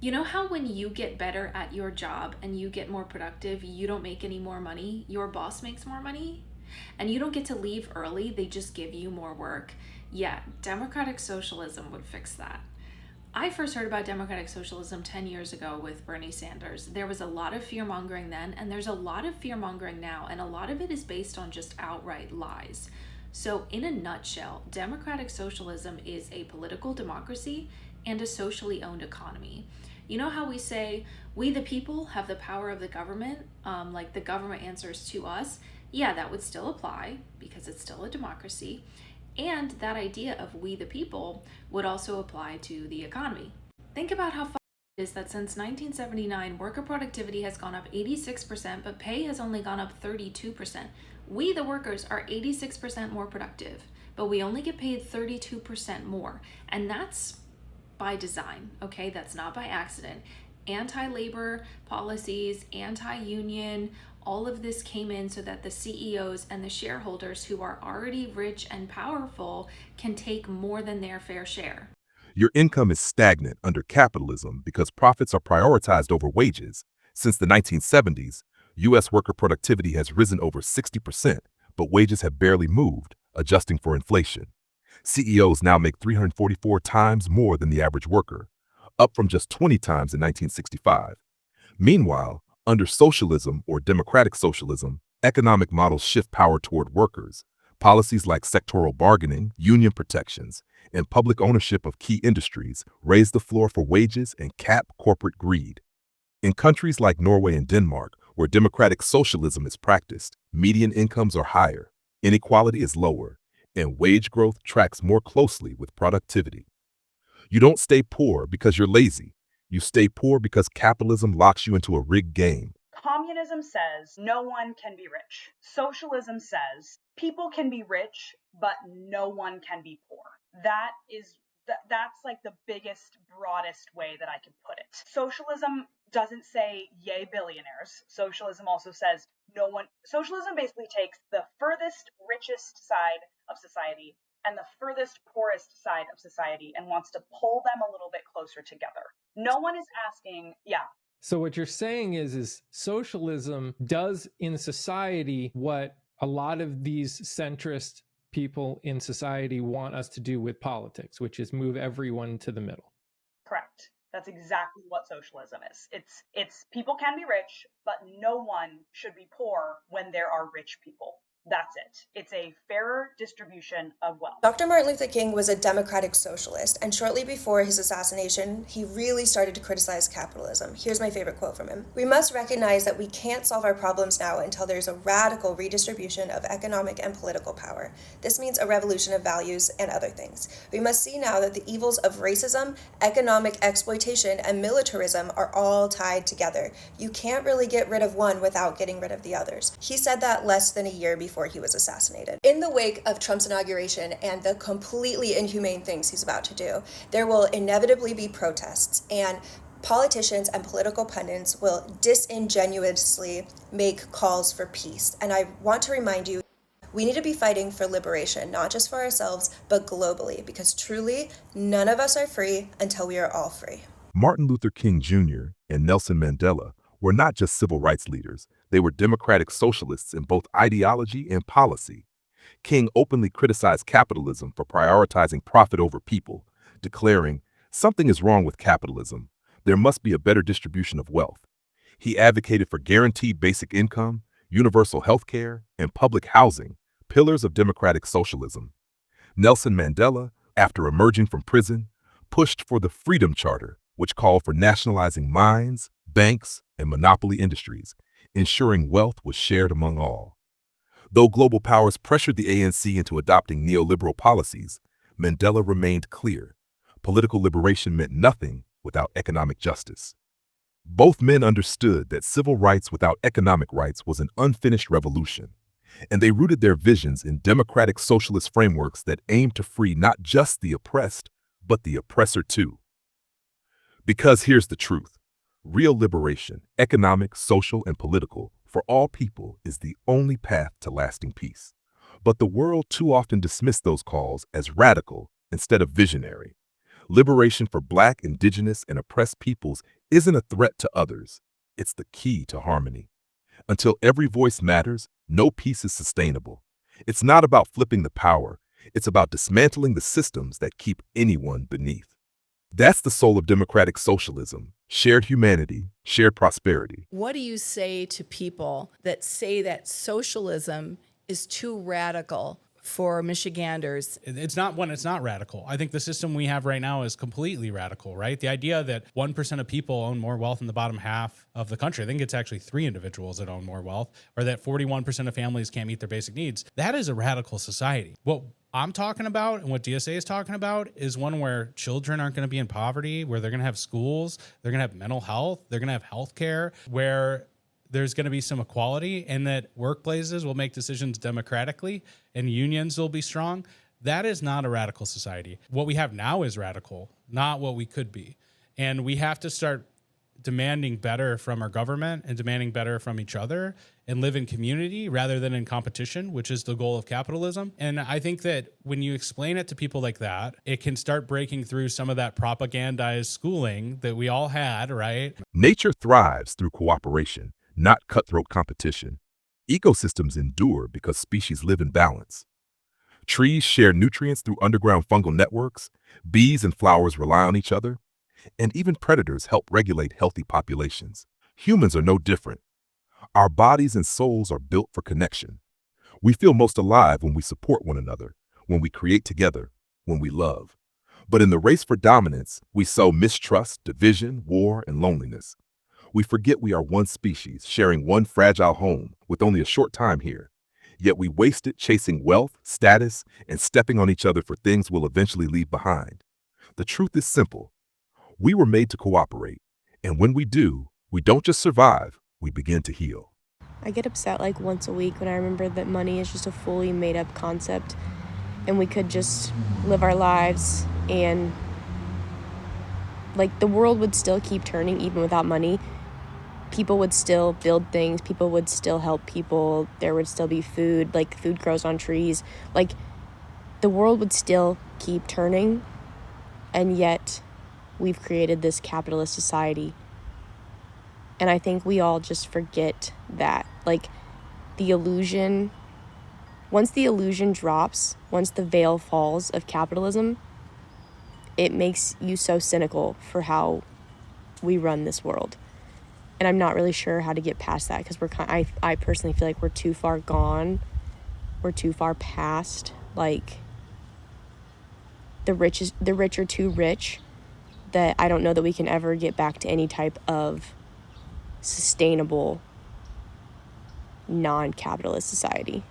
You know how when you get better at your job and you get more productive, you don't make any more money? Your boss makes more money? And you don't get to leave early, they just give you more work. Yeah, democratic socialism would fix that. I first heard about democratic socialism 10 years ago with Bernie Sanders. There was a lot of fear mongering then, and there's a lot of fear mongering now, and a lot of it is based on just outright lies. So, in a nutshell, democratic socialism is a political democracy and a socially owned economy. You know how we say, we the people have the power of the government, like the government answers to us? Yeah, that would still apply because it's still a democracy. And that idea of we the people would also apply to the economy. Think about how fun it is that since 1979, worker productivity has gone up 86%, but pay has only gone up 32%. We, the workers, are 86% more productive, but we only get paid 32% more. And that's by design, okay? That's not by accident. Anti labor policies, anti union, all of this came in so that the CEOs and the shareholders who are already rich and powerful can take more than their fair share. Your income is stagnant under capitalism because profits are prioritized over wages. Since the 1970s, U.S. worker productivity has risen over 60%, but wages have barely moved, adjusting for inflation. CEOs now make 344 times more than the average worker, up from just 20 times in 1965. Meanwhile, under socialism or democratic socialism, economic models shift power toward workers. Policies like sectoral bargaining, union protections, and public ownership of key industries raise the floor for wages and cap corporate greed. In countries like Norway and Denmark, where democratic socialism is practiced, median incomes are higher, inequality is lower, and wage growth tracks more closely with productivity. You don't stay poor because you're lazy. You stay poor because capitalism locks you into a rigged game. Communism says no one can be rich. Socialism says people can be rich, but no one can be poor. That's like the biggest, broadest way that I can put it. Socialism doesn't say yay billionaires. Socialism also says no one. Socialism basically takes the furthest richest side of society and the furthest poorest side of society and wants to pull them a little bit closer together. No one is asking, yeah. So what you're saying is socialism does in society what a lot of these centrist people in society want us to do with politics, which is move everyone to the middle. Correct. That's exactly what socialism is. It's people can be rich, but no one should be poor when there are rich people. That's it. It's a fairer distribution of wealth. Dr. Martin Luther King was a democratic socialist, and shortly before his assassination, he really started to criticize capitalism. Here's my favorite quote from him. "We must recognize that we can't solve our problems now until there's a radical redistribution of economic and political power. This means a revolution of values and other things. We must see now that the evils of racism, economic exploitation, and militarism are all tied together. You can't really get rid of one without getting rid of the others." He said that less than a year before he was assassinated. In the wake of Trump's inauguration and the completely inhumane things he's about to do, there will inevitably be protests, and politicians and political pundits will disingenuously make calls for peace. And I want to remind you, we need to be fighting for liberation, not just for ourselves, but globally, because truly, none of us are free until we are all free. Martin Luther King Jr. and Nelson Mandela were not just civil rights leaders, they were democratic socialists in both ideology and policy. King openly criticized capitalism for prioritizing profit over people, declaring, "Something is wrong with capitalism. There must be a better distribution of wealth." He advocated for guaranteed basic income, universal health care, and public housing, pillars of democratic socialism. Nelson Mandela, after emerging from prison, pushed for the Freedom Charter, which called for nationalizing mines, banks, and monopoly industries, ensuring wealth was shared among all. Though global powers pressured the ANC into adopting neoliberal policies, Mandela remained clear. Political liberation meant nothing without economic justice. Both men understood that civil rights without economic rights was an unfinished revolution, and they rooted their visions in democratic socialist frameworks that aimed to free not just the oppressed, but the oppressor too. Because here's the truth. Real liberation, economic, social, and political, for all people is the only path to lasting peace. But the world too often dismissed those calls as radical instead of visionary. Liberation for Black, Indigenous, and oppressed peoples isn't a threat to others. It's the key to harmony. Until every voice matters, no peace is sustainable. It's not about flipping the power. It's about dismantling the systems that keep anyone beneath. That's the soul of democratic socialism: shared humanity, shared prosperity. What do you say to people that say that socialism is too radical for Michiganders? It's not radical. I think the system we have right now is completely radical, right? The idea that 1% of people own more wealth in the bottom half of the country, I think it's actually 3 individuals that own more wealth, or that 41% of families can't meet their basic needs. That is a radical society. What I'm talking about and what DSA is talking about is one where children aren't going to be in poverty, where they're going to have schools, they're going to have mental health, they're going to have health care, where there's going to be some equality, and that workplaces will make decisions democratically and unions will be strong. That is not a radical society. What we have now is radical, not what we could be. And we have to start demanding better from our government and demanding better from each other and live in community rather than in competition, which is the goal of capitalism. And I think that when you explain it to people like that, it can start breaking through some of that propagandized schooling that we all had, right? Nature thrives through cooperation, not cutthroat competition. Ecosystems endure because species live in balance. Trees share nutrients through underground fungal networks, bees and flowers rely on each other, and even predators help regulate healthy populations. Humans are no different. Our bodies and souls are built for connection. We feel most alive when we support one another, when we create together, when we love. But in the race for dominance, we sow mistrust, division, war, and loneliness. We forget we are one species, sharing one fragile home with only a short time here. Yet we waste it chasing wealth, status, and stepping on each other for things we'll eventually leave behind. The truth is simple. We were made to cooperate, and when we do, we don't just survive, we begin to heal. I get upset like once a week when I remember that money is just a fully made up concept and we could just live our lives and like the world would still keep turning even without money. People would still build things, people would still help people, there would still be food, like food grows on trees. Like the world would still keep turning, and yet we've created this capitalist society. And I think we all just forget that. Like the illusion, once the illusion drops, once the veil falls of capitalism, it makes you so cynical for how we run this world. And I'm not really sure how to get past that because I personally feel like we're too far gone. We're too far past, like, the rich are too rich, that I don't know that we can ever get back to any type of sustainable non-capitalist society.